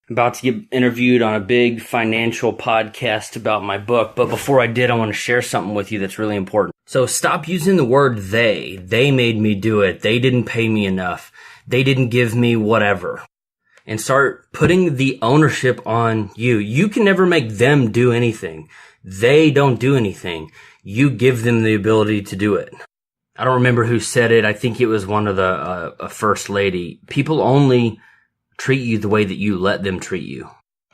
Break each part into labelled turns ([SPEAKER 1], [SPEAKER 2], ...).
[SPEAKER 1] About to get interviewed on a big financial podcast about my book. But before I did, I want to share something with you that's really important. So stop using the word they. They made me do it. They didn't pay me enough. They didn't give me whatever. And start putting the ownership on you. You can never make them do anything. They don't do anything. You give them the ability to do it. I don't remember who said it. I think it was one of the a first lady. People only treat you the way that you let them treat you.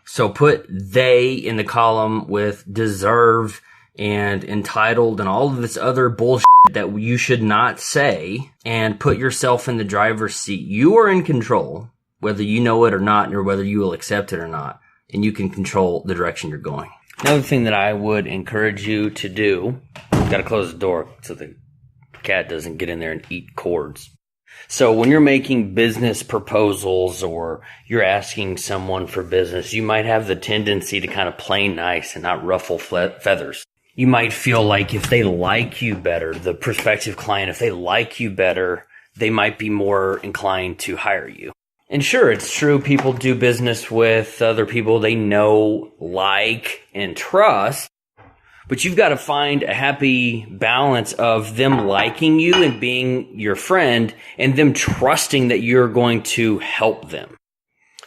[SPEAKER 1] So put they in the column with deserve and entitled and all of this other bullshit that you should not say, and put yourself in the driver's seat. You are in control, whether you know it or not, or whether you will accept it or not, and you can control the direction you're going. Another thing that I would encourage you to do, gotta close the door so the cat doesn't get in there and eat cords. So when you're making business proposals or you're asking someone for business, you might have the tendency to kind of play nice and not ruffle feathers. You might feel like if they like you better, the prospective client, if they like you better, they might be more inclined to hire you. And sure, it's true, people do business with other people they know, like, and trust. But you've got to find a happy balance of them liking you and being your friend and them trusting that you're going to help them.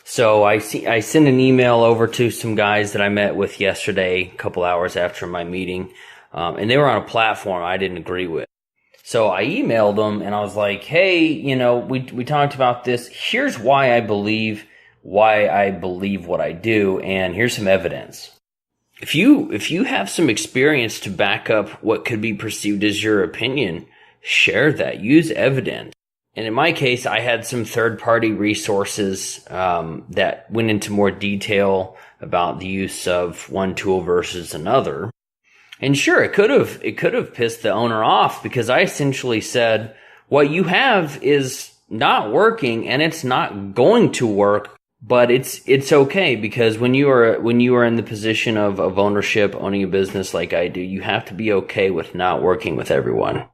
[SPEAKER 1] So I sent an email over to some guys that I met with yesterday, a couple hours after my meeting, and they were on a platform I didn't agree with. So I emailed them and I was like, hey, we talked about this. Here's why I believe what I do, and here's some evidence. If you have some experience to back up what could be perceived as your opinion, share that. Use evidence. And in my case, I had some third-party resources that went into more detail about the use of one tool versus another. And sure, it could have pissed the owner off, because I essentially said, what you have is not working and it's not going to work. But it's okay, because when you are in the position of ownership, owning a business like I do, you have to be okay with not working with everyone.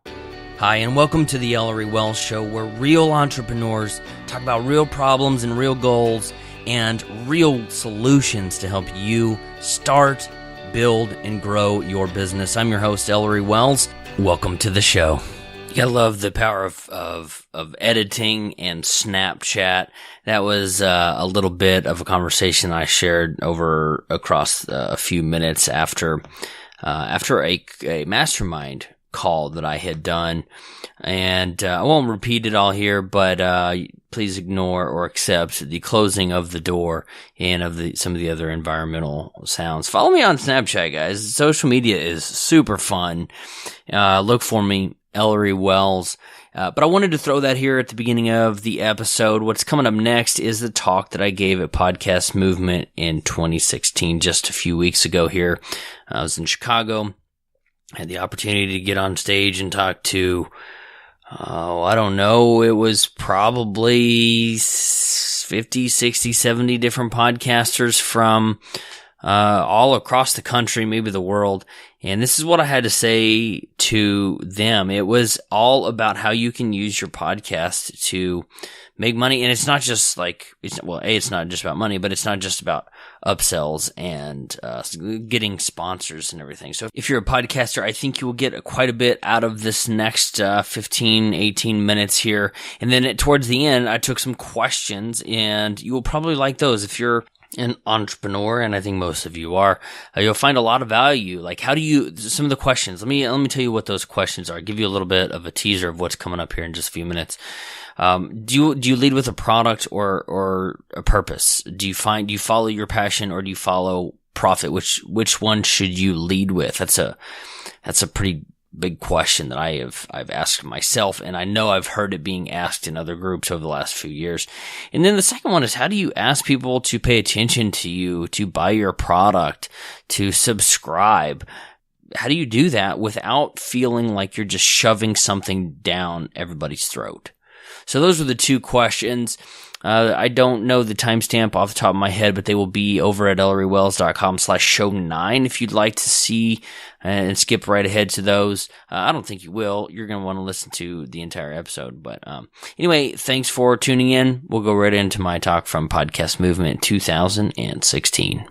[SPEAKER 1] Hi, and welcome to the Ellory Wells Show, where real entrepreneurs talk about real problems and real goals and real solutions to help you start, build, and grow your business. I'm your host, Ellory Wells. Welcome to the show. You gotta love the power of editing and Snapchat. That was a little bit of a conversation I shared across a few minutes after a mastermind call that I had done. And I won't repeat it all here, but please ignore or accept the closing of the door and of some of the other environmental sounds. Follow me on Snapchat, guys. Social media is super fun. Look for me, Ellory Wells. But I wanted to throw that here at the beginning of the episode. What's coming up next is the talk that I gave at Podcast Movement in 2016, just a few weeks ago here. I was in Chicago. I had the opportunity to get on stage and talk to, I don't know, it was probably 50, 60, 70 different podcasters from all across the country, maybe the world. And this is what I had to say to them. It was all about how you can use your podcast to make money. And it's not just it's not just about money, but it's not just about upsells and getting sponsors and everything. So if you're a podcaster, I think you will get quite a bit out of this next 15, 18 minutes here. And then towards the end, I took some questions, and you will probably like those. If you're an entrepreneur, and I think most of you are, you'll find a lot of value. Like, some of the questions, let me tell you what those questions are. I'll give you a little bit of a teaser of what's coming up here in just a few minutes. Do you lead with a product or a purpose? Do you follow your passion, or do you follow profit? Which one should you lead with? That's a pretty big question that I've asked myself, and I know I've heard it being asked in other groups over the last few years. And then the second one is, how do you ask people to pay attention to you, to buy your product, to subscribe? How do you do that without feeling like you're just shoving something down everybody's throat? So those were the two questions. I don't know the timestamp off the top of my head, but they will be over at ellorywells.com/show9 if you'd like to see and skip right ahead to those. I don't think you will. You're going to want to listen to the entire episode. But anyway, thanks for tuning in. We'll go right into my talk from Podcast Movement 2016.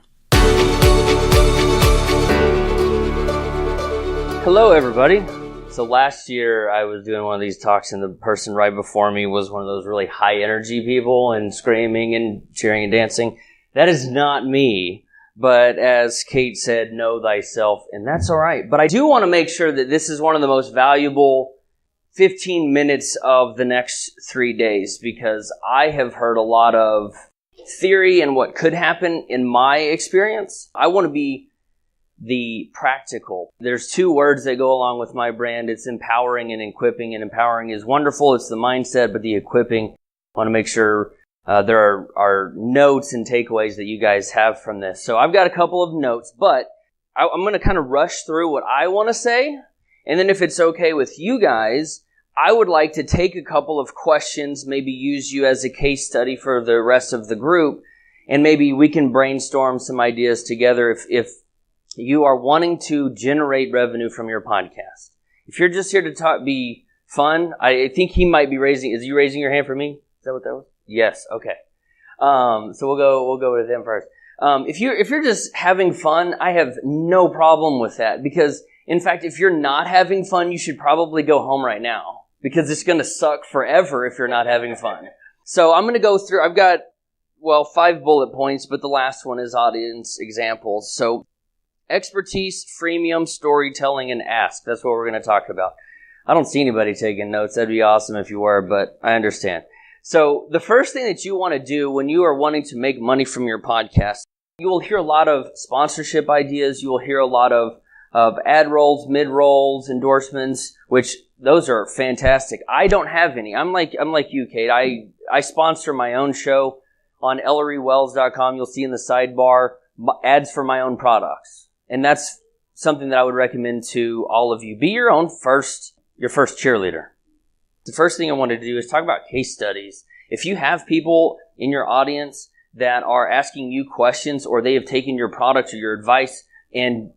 [SPEAKER 1] Hello, everybody. So last year I was doing one of these talks and the person right before me was one of those really high energy people and screaming and cheering and dancing. That is not me. But as Kate said, know thyself, and that's all right. But I do want to make sure that this is one of the most valuable 15 minutes of the next 3 days, because I have heard a lot of theory and what could happen in my experience. I want to be the practical. There's 2 words that go along with my brand. It's empowering and equipping, and empowering is wonderful. It's the mindset, but the equipping, I want to make sure there are notes and takeaways that you guys have from this. So I've got a couple of notes, but I'm going to kind of rush through what I want to say. And then if it's okay with you guys, I would like to take a couple of questions, maybe use you as a case study for the rest of the group, and maybe we can brainstorm some ideas together if you are wanting to generate revenue from your podcast. If you're just here to be fun, I think he might be raising. Is you raising your hand for me? Is that what that was? Yes. Okay. So we'll go with him first. If you're just having fun, I have no problem with that, because in fact, if you're not having fun, you should probably go home right now, because it's going to suck forever if you're not having fun. So I'm going to go through. I've got 5 bullet points, but the last one is audience examples. So expertise, freemium, storytelling, and ask. That's what we're going to talk about. I don't see anybody taking notes. That'd be awesome if you were, but I understand. So the first thing that you want to do when you are wanting to make money from your podcast, you will hear a lot of sponsorship ideas. You will hear a lot of ad rolls, mid rolls, endorsements, which those are fantastic. I don't have any. I'm like you, Kate. I sponsor my own show on ElloryWells.com. You'll see in the sidebar ads for my own products. And that's something that I would recommend to all of you. Be your first cheerleader. The first thing I wanted to do is talk about case studies. If you have people in your audience that are asking you questions, or they have taken your product or your advice and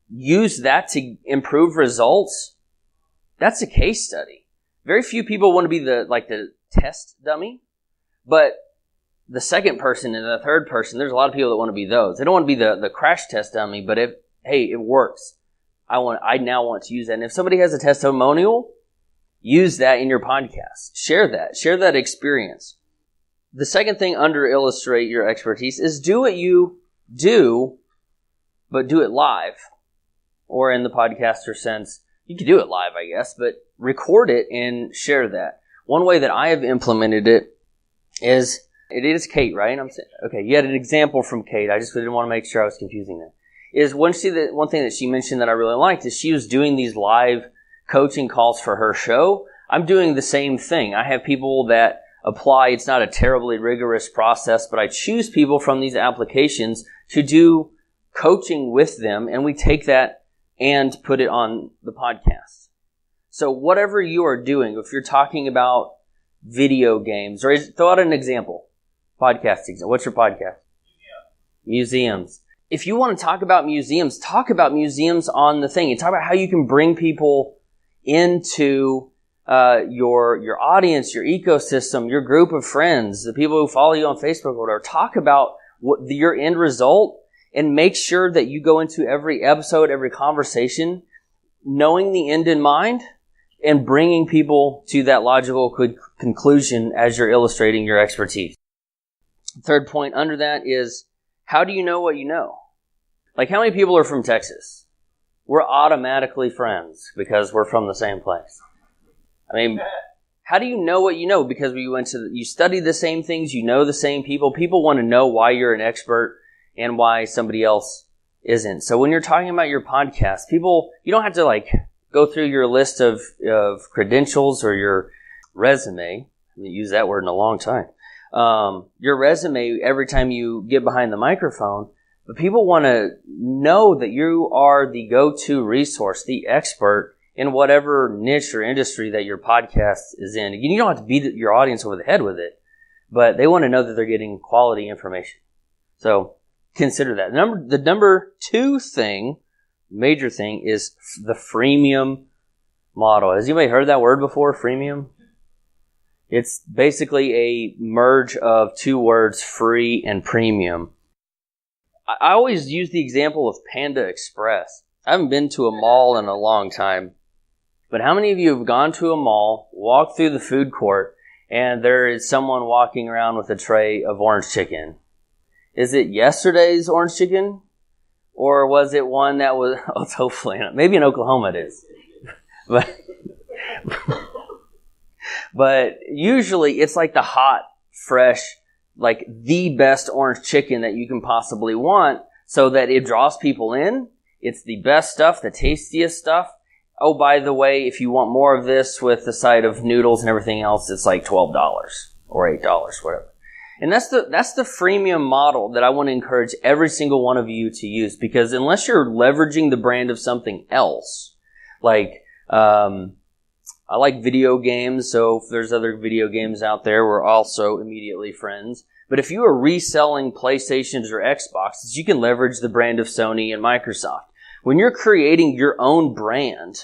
[SPEAKER 1] use that to improve results, that's a case study. Very few people want to be the test dummy, but the second person and the third person, there's a lot of people that want to be those. They don't want to be the crash test dummy, but it works. I now want to use that. And if somebody has a testimonial, use that in your podcast. Share that experience. The second thing under illustrate your expertise is do what you do, but do it live. Or in the podcaster sense, you can do it live, I guess, but record it and share that. One way that I have implemented it is, it is Kate, right? Okay, you had an example from Kate. I just didn't want to make sure I was confusing that. One thing that she mentioned that I really liked is she was doing these live coaching calls for her show. I'm doing the same thing. I have people that apply. It's not a terribly rigorous process, but I choose people from these applications to do coaching with them, and we take that and put it on the podcast. So whatever you are doing, if you're talking about video games, or throw out an example. Podcast example. What's your podcast? Museums. If you want to talk about museums on the thing, and talk about how you can bring people into your audience, your ecosystem, your group of friends, the people who follow you on Facebook or whatever. Talk about your end result, and make sure that you go into every episode, every conversation, knowing the end in mind and bringing people to that logical conclusion as you're illustrating your expertise. Third point under that is, how do you know what you know? Like, how many people are from Texas? We're automatically friends because we're from the same place. I mean, how do you know what you know? Because you study the same things, you know the same people. People want to know why you're an expert and why somebody else isn't. So when you're talking about your podcast, you don't have to go through your list of credentials or your resume. I haven't used that word in a long time. Your resume every time you get behind the microphone, but people want to know that you are the go-to resource, the expert in whatever niche or industry that your podcast is in. Again, you don't have to beat your audience over the head with it, but they want to know that they're getting quality information. So consider that. The number two thing, major thing, is the freemium model. Has anybody heard that word before, freemium? It's basically a merge of two words, free and premium. I always use the example of Panda Express. I haven't been to a mall in a long time, but how many of you have gone to a mall, walked through the food court, and there is someone walking around with a tray of orange chicken? Is it yesterday's orange chicken? Or was it one that was, hopefully not. Maybe in Oklahoma it is. But usually it's like the hot, fresh, like the best orange chicken that you can possibly want, so that it draws people in. It's the best stuff, the tastiest stuff. Oh, by the way, if you want more of this with the side of noodles and everything else, it's like $12 or $8, whatever. And that's the freemium model that I want to encourage every single one of you to use, because unless you're leveraging the brand of something else, like, I like video games, so if there's other video games out there, we're also immediately friends. But if you are reselling PlayStations or Xboxes, you can leverage the brand of Sony and Microsoft. When you're creating your own brand,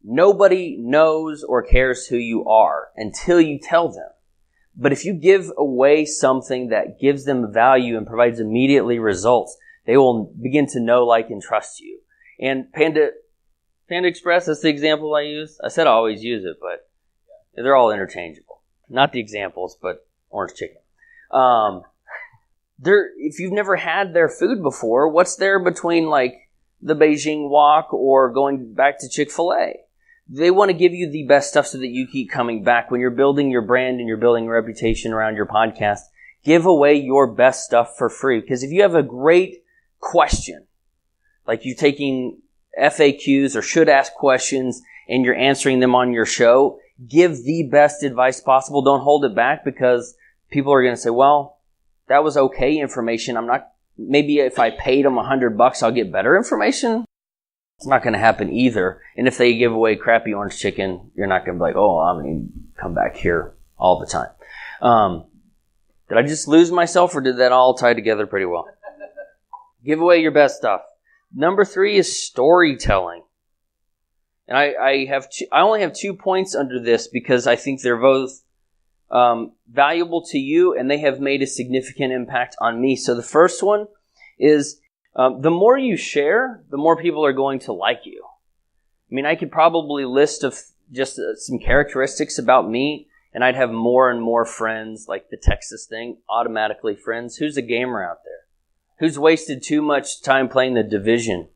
[SPEAKER 1] nobody knows or cares who you are until you tell them. But if you give away something that gives them value and provides immediately results, they will begin to know, like, and trust you. And Panda Express, that's the example I use. I said I always use it, but they're all interchangeable. Not the examples, but orange chicken. If you've never had their food before, what's there between, like, the Beijing Wok or going back to Chick-fil-A? They want to give you the best stuff so that you keep coming back. When you're building your brand and you're building a reputation around your podcast, give away your best stuff for free. Because if you have a great question, like you taking FAQs or should ask questions and you're answering them on your show, give the best advice possible. Don't hold it back, because people are going to say, well, that was okay information. Maybe if I paid them $100, I'll get better information. It's not going to happen either. And if they give away crappy orange chicken, you're not going to be like, oh, I'm going to come back here all the time. Did I just lose myself, or did that all tie together pretty well? Give away your best stuff. Number 3 is storytelling. And I only have 2 points under this, because I think they're both valuable to you, and they have made a significant impact on me. So the first one is, the more you share, the more people are going to like you. I mean, I could probably list of just some characteristics about me, and I'd have more and more friends, like the Texas thing, automatically friends. Who's a gamer out there? Who's wasted too much time playing the Division?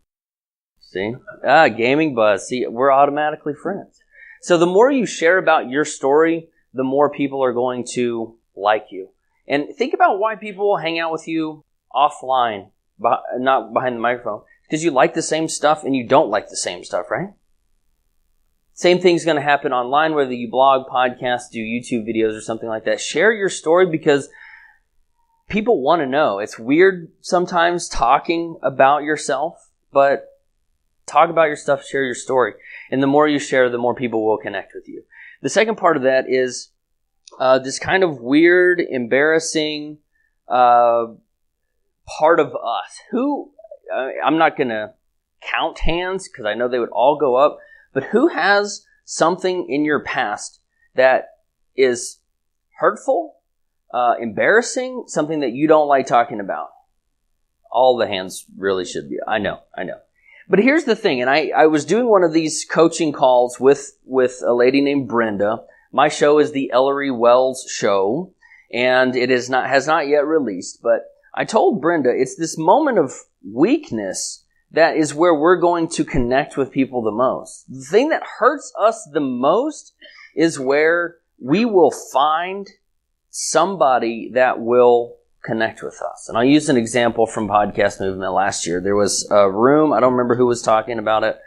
[SPEAKER 1] See? Gaming buzz. See, we're automatically friends. So the more you share about your story, the more people are going to like you. And think about why people will hang out with you offline, not behind the microphone. Because you like the same stuff and you don't like the same stuff, right? Same thing's going to happen online, whether you blog, podcast, do YouTube videos or something like that. Share your story, because people want to know. It's weird sometimes talking about yourself, but talk about your stuff, share your story. And the more you share, the more people will connect with you. The second part of that is this kind of weird, embarrassing part of us. I'm not going to count hands, because I know they would all go up, but who has something in your past that is hurtful, embarrassing, something that you don't like talking about? All the hands really should be. I know. But here's the thing, and I was doing one of these coaching calls with a lady named Brenda. My show is the Ellory Wells Show, and it has not yet released, but I told Brenda it's this moment of weakness that is where we're going to connect with people the most. The thing that hurts us the most is where we will find somebody that will connect with us. And I'll use an example from Podcast Movement last year. There was a room, I don't remember who was talking about it,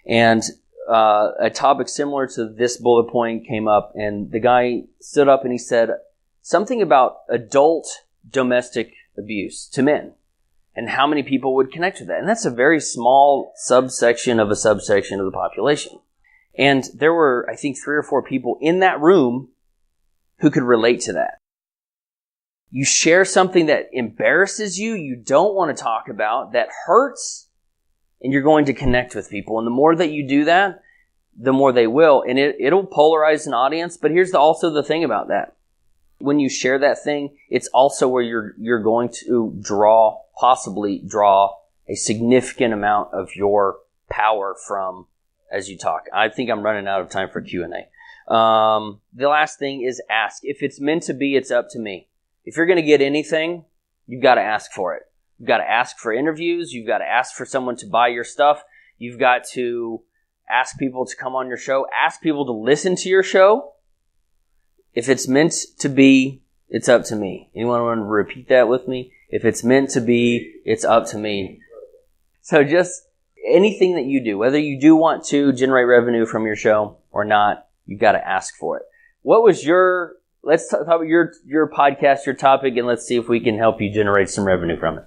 [SPEAKER 1] and a topic similar to this bullet point came up, and the guy stood up and he said something about adult domestic abuse to men, and how many people would connect with that. And that's a very small subsection of the population. And there were, I think, 3 or 4 people in that room who could relate to that. You share something that embarrasses you, you don't want to talk about, that hurts, and you're going to connect with people. And the more that you do that, the more they will. And it'll polarize an audience. But here's also the thing about that. When you share that thing, it's also where you're going to possibly draw a significant amount of your power from as you talk. I think I'm running out of time for Q&A. The last thing is ask. If it's meant to be, it's up to me. If you're going to get anything, you've got to ask for it. You've got to ask for interviews. You've got to ask for someone to buy your stuff. You've got to ask people to come on your show. Ask people to listen to your show. If it's meant to be, it's up to me. Anyone want to repeat that with me? If it's meant to be, it's up to me. So just anything that you do, whether you do want to generate revenue from your show or not, you've got to ask for it. What was let's talk about your podcast, your topic, and let's see if we can help you generate some revenue from it.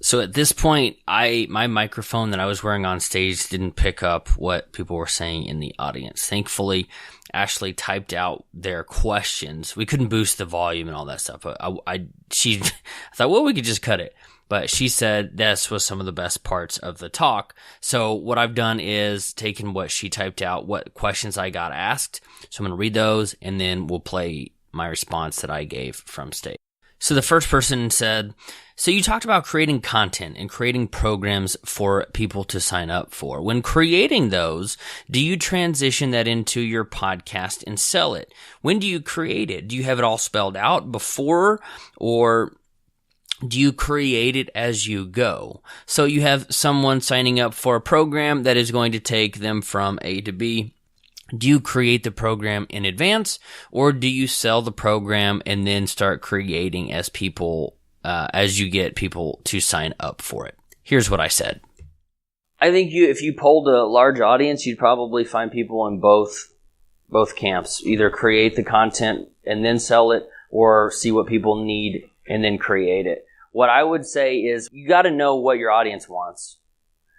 [SPEAKER 2] So at this point, my microphone that I was wearing on stage didn't pick up what people were saying in the audience. Thankfully, Ashley typed out their questions. We couldn't boost the volume and all that stuff. But I thought, well, we could just cut it. But she said this was some of the best parts of the talk. So what I've done is taken what she typed out, what questions I got asked. So I'm going to read those, and then we'll play my response that I gave from stage. So the first person said, so you talked about creating content and creating programs for people to sign up for. When creating those, do you transition that into your podcast and sell it? When do you create it? Do you have it all spelled out before, or do you create it as you go? So you have someone signing up for a program that is going to take them from A to B. Do you create the program in advance, or do you sell the program and then start creating as you get people to sign up for it? Here's what I said.
[SPEAKER 1] I think if you polled a large audience, you'd probably find people in both camps. Either create the content and then sell it, or see what people need and then create it. What I would say is you got to know what your audience wants.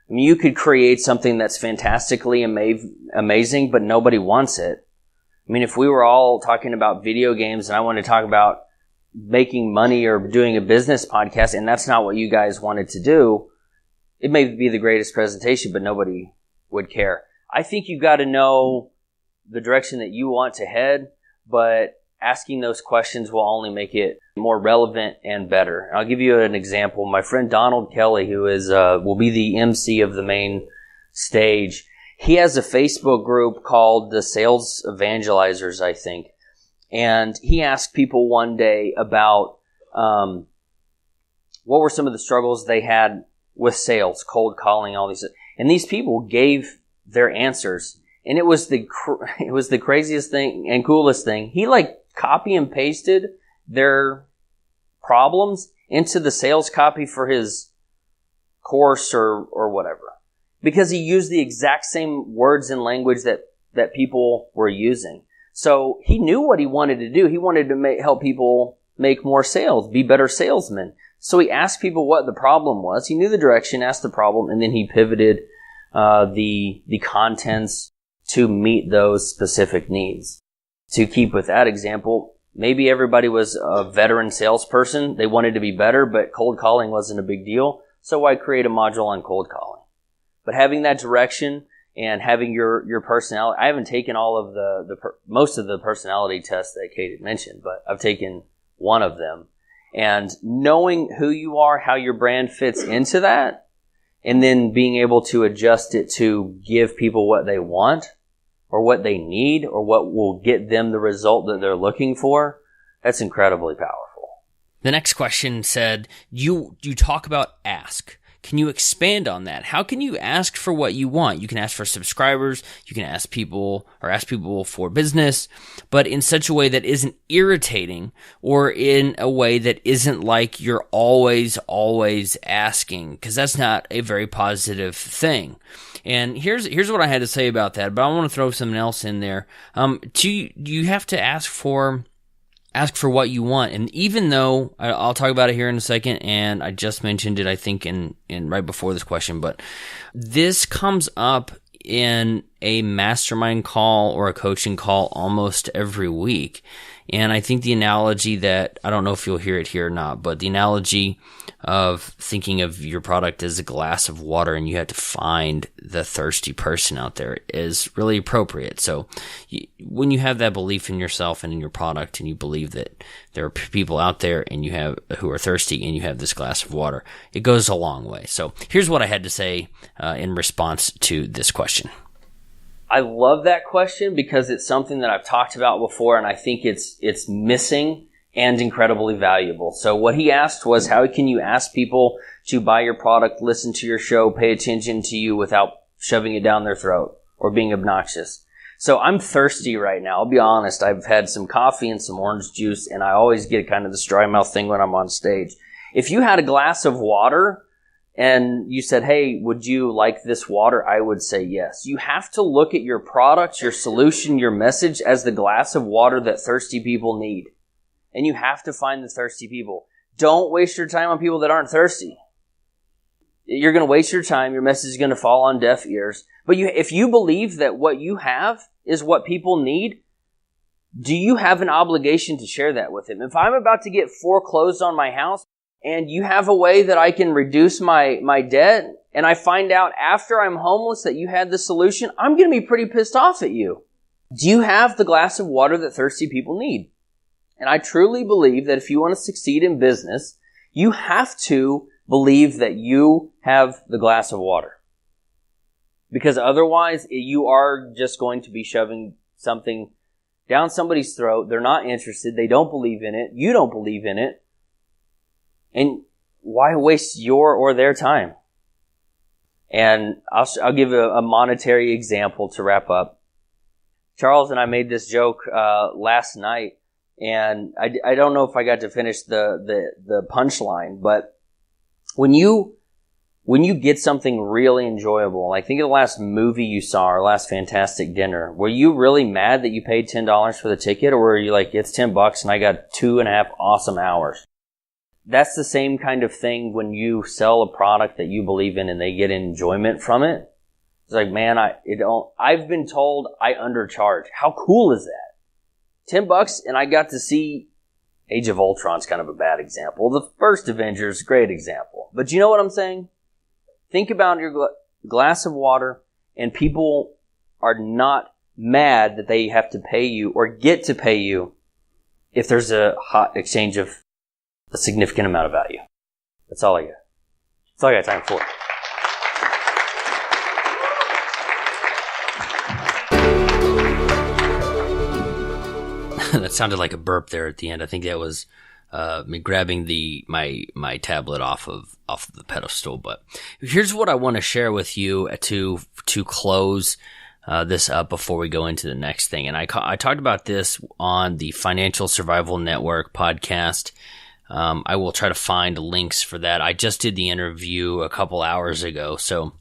[SPEAKER 1] I mean, you could create something that's fantastically amazing, but nobody wants it. I mean, if we were all talking about video games and I wanted to talk about making money or doing a business podcast, and that's not what you guys wanted to do, it may be the greatest presentation, but nobody would care. I think you got to know the direction that you want to head, but asking those questions will only make it more relevant and better. I'll give you an example. My friend Donald Kelly, who will be the MC of the main stage, he has a Facebook group called the Sales Evangelizers, I think. And he asked people one day about what were some of the struggles they had with sales, cold calling, all these. And these people gave their answers. And it was the craziest thing and coolest thing. He copy and pasted their problems into the sales copy for his course or whatever. Because he used the exact same words and language that people were using. So he knew what he wanted to do. He wanted to help people make more sales, be better salesmen. So he asked people what the problem was. He knew the direction, asked the problem, and then he pivoted the contents to meet those specific needs. To keep with that example, maybe everybody was a veteran salesperson. They wanted to be better, but cold calling wasn't a big deal. So why create a module on cold calling? But having that direction and having your personality, I haven't taken all of most of the personality tests that Kate had mentioned, but I've taken one of them. And knowing who you are, how your brand fits into that, and then being able to adjust it to give people what they want, or what they need, or what will get them the result that they're looking for, that's incredibly powerful.
[SPEAKER 2] The next question said, you talk about ask. Can you expand on that? How can you ask for what you want? You can ask for subscribers, you can ask people for business, but in such a way that isn't irritating, or in a way that isn't like you're always asking, because that's not a very positive thing. And here's what I had to say about that, but I want to throw something else in there. You have to ask for what you want. And even though I'll talk about it here in a second, and I just mentioned it, I think in right before this question, but this comes up in a mastermind call or a coaching call almost every week. And I think the analogy that, I don't know if you'll hear it here or not, but the analogy of thinking of your product as a glass of water and you have to find the thirsty person out there is really appropriate. So when you have that belief in yourself and in your product, and you believe that there are people out there and who are thirsty, and you have this glass of water, it goes a long way. So here's what I had to say in response to this question. I love that question because it's something that I've talked about before, and I think it's missing and incredibly valuable. So what he asked was, how can you ask people to buy your product, listen to your show, pay attention to you without shoving it down their throat or being obnoxious? So I'm thirsty right now. I'll be honest. I've had some coffee and some orange juice, and I always get kind of this dry mouth thing when I'm on stage. If you had a glass of water and you said, hey, would you like this water? I would say yes. You have to look at your product, your solution, your message as the glass of water that thirsty people need. And you have to find the thirsty people. Don't waste your time on people that aren't thirsty. You're going to waste your time. Your message is going to fall on deaf ears. But if you believe that what you have is what people need, do you have an obligation to share that with them? If I'm about to get foreclosed on my house, and you have a way that I can reduce my debt, and I find out after I'm homeless that you had the solution, I'm going to be pretty pissed off at you. Do you have the glass of water that thirsty people need? And I truly believe that if you want to succeed in business, you have to believe that you have the glass of water. Because otherwise, you are just going to be shoving something down somebody's throat. They're not interested. They don't believe in it. You don't believe in it. And why waste your or their time? And I'll give a monetary example to wrap up. Charles and I made this joke last night, and I don't know if I got to finish the punchline, but when you get something really enjoyable, like think of the last movie you saw or last fantastic dinner, were you really mad that you paid $10 for the ticket, or were you like, it's $10 and I got 2.5 awesome hours? That's the same kind of thing when you sell a product that you believe in and they get enjoyment from it. It's like, man, I've been told I undercharge. How cool is that? $10 and I got to see Age of Ultron's kind of a bad example. The first Avengers, great example. But you know what I'm saying? Think about your glass of water, and people are not mad that they have to pay you or get to pay you if there's a hot exchange of a significant amount of value. That's all I got. That's all I got time for. That sounded like a burp there at the end. I think that was me grabbing my tablet off of the pedestal. But here's what I want to share with you to close this up before we go into the next thing. And I talked about this on the Financial Survival Network podcast. I will try to find links for that. I just did the interview a couple hours ago, so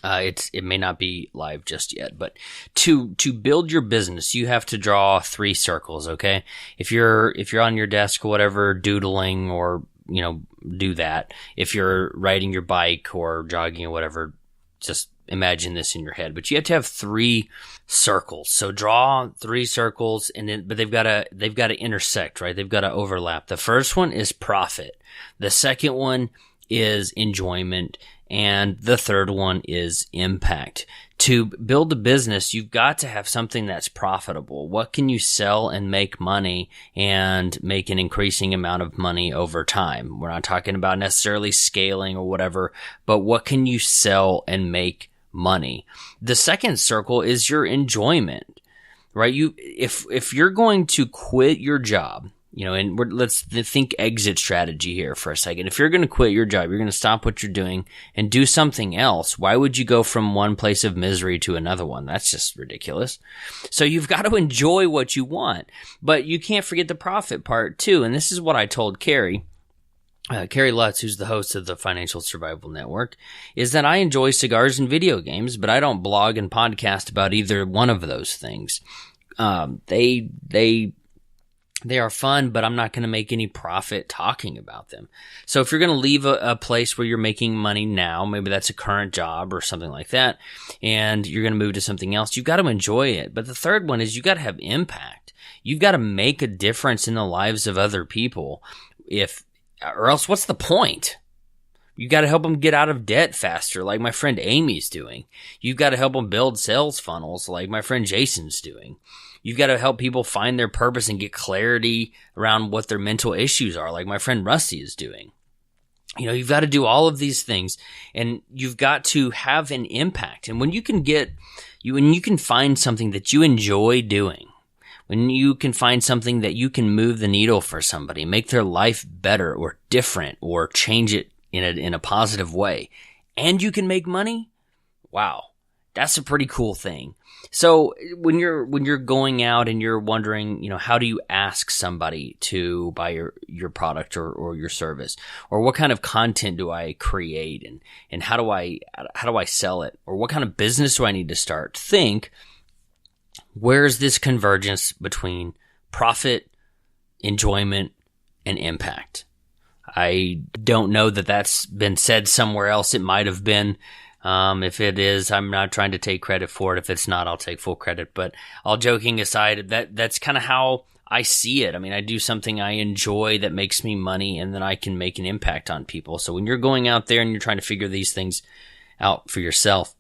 [SPEAKER 2] it may not be live just yet. But to build your business, you have to draw 3 circles. Okay, if you're on your desk or whatever, doodling or do that. If you're riding your bike or jogging or whatever, just imagine this in your head. But you have to have 3 circles. So draw 3 circles, but they've got to intersect, right? They've got to overlap. The first one is profit. The second one is enjoyment, and the third one is impact. To build a business, you've got to have something that's profitable. What can you sell and make money and make an increasing amount of money over time? We're not talking about necessarily scaling or whatever, but what can you sell and make money? The second circle is your enjoyment, right? If you're going to quit your job, and let's think exit strategy here for a second. If you're going to quit your job, you're going to stop what you're doing and do something else. Why would you go from one place of misery to another one? That's just ridiculous. So you've got to enjoy what you want, but you can't forget the profit part too. And this is what I told Carrie Lutz, who's the host of the Financial Survival Network, is that I enjoy cigars and video games, but I don't blog and podcast about either one of those things. They They are fun, but I'm not going to make any profit talking about them. So if you're going to leave a place where you're making money now, maybe that's a current job or something like that, and you're going to move to something else, you've got to enjoy it. But the third one is you got to have impact. You've got to make a difference in the lives of other people. Or else what's the point? You got to help them get out of debt faster, like my friend Amy's doing. You've got to help them build sales funnels, like my friend Jason's doing. You've got to help people find their purpose and get clarity around what their mental issues are, like my friend Rusty is doing. You've got to do all of these things, and you've got to have an impact. And when you can find something that you enjoy doing, when you can find something that you can move the needle for somebody, make their life better or different or change it in a positive way, and you can make money, wow, that's a pretty cool thing. So when you're going out and you're wondering, how do you ask somebody to buy your product or your service, or what kind of content do I create, and how do I sell it, or what kind of business do I need to start? Think, where's this convergence between profit, enjoyment, and impact? I don't know that that's been said somewhere else. It might have been. If it is, I'm not trying to take credit for it. If it's not, I'll take full credit. But all joking aside, that's kind of how I see it. I mean, I do something I enjoy that makes me money, and then I can make an impact on people. So when you're going out there and you're trying to figure these things out for yourself,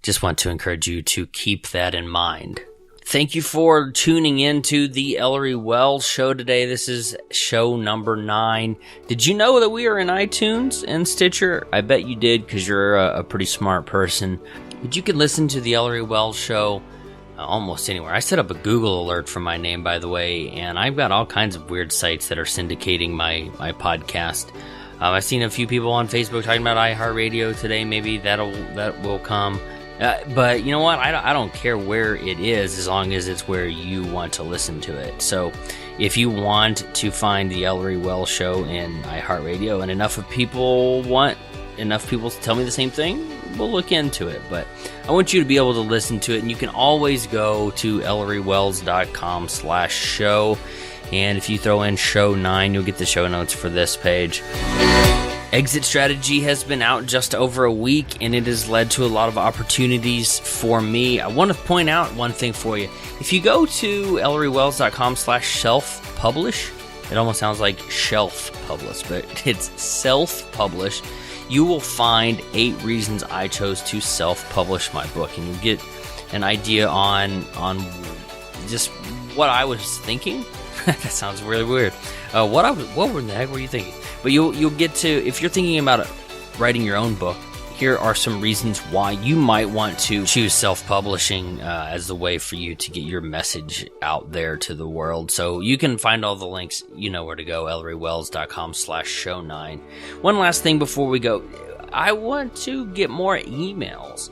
[SPEAKER 2] just want to encourage you to keep that in mind. Thank you for tuning in to the Ellory Wells Show today. This is show number 9. Did you know that we are in iTunes and Stitcher? I bet you did, because you're a pretty smart person. But you can listen to the Ellory Wells Show almost anywhere. I set up a Google alert for my name, by the way, and I've got all kinds of weird sites that are syndicating my podcast. I've seen a few people on Facebook talking about iHeartRadio today. Maybe that will come. But you know what? I don't care where it is, as long as it's where you want to listen to it. So if you want to find the Ellory Wells Show in iHeartRadio, and enough people to tell me the same thing, we'll look into it. But I want you to be able to listen to it, and you can always go to ElloryWells.com/show. And if you throw in show 9, you'll get the show notes for this page. Exit Strategy has been out just over a week, and it has led to a lot of opportunities for me. I want to point out one thing for you. If you go to ElloryWells.com/self-publish, it almost sounds like shelf-publish, but it's self-publish, you will find 8 reasons I chose to self-publish my book, and you get an idea on just what I was thinking. That sounds really weird. What in the heck were you thinking? But you'll get to, if you're thinking about writing your own book, here are some reasons why you might want to choose self-publishing as the way for you to get your message out there to the world. So you can find all the links. You know where to go, ElloryWells.com/show9. One last thing before we go. I want to get more emails.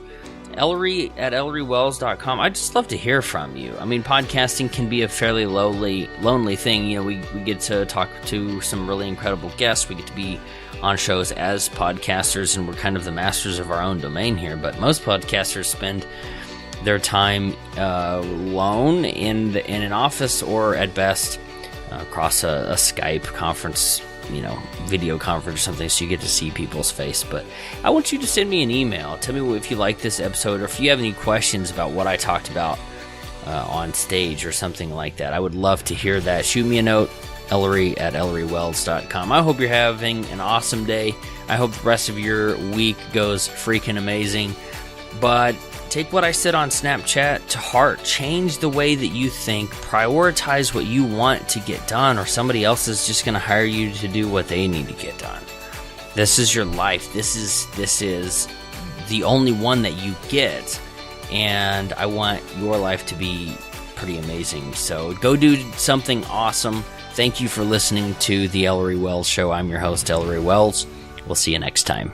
[SPEAKER 2] Ellory@ElloryWells.com. I'd just love to hear from you. I mean, podcasting can be a fairly lonely thing. We get to talk to some really incredible guests. We get to be on shows as podcasters, and we're kind of the masters of our own domain here. But most podcasters spend their time alone in an office, or at best across a Skype conference, video conference or something, so you get to see people's face. But I want you to send me an email. Tell me if you like this episode, or if you have any questions about what I talked about on stage or something like that. I would love to hear that. Shoot me a note, Ellory@ElloryWells.com. I hope you're having an awesome day. I hope the rest of your week goes freaking amazing. But take what I said on Snapchat to heart. Change the way that you think. Prioritize what you want to get done, or somebody else is just going to hire you to do what they need to get done. This is your life. This is the only one that you get, and I want your life to be pretty amazing. So go do something awesome. Thank you for listening to the Ellory Wells Show. I'm your host, Ellory Wells. We'll see you next time.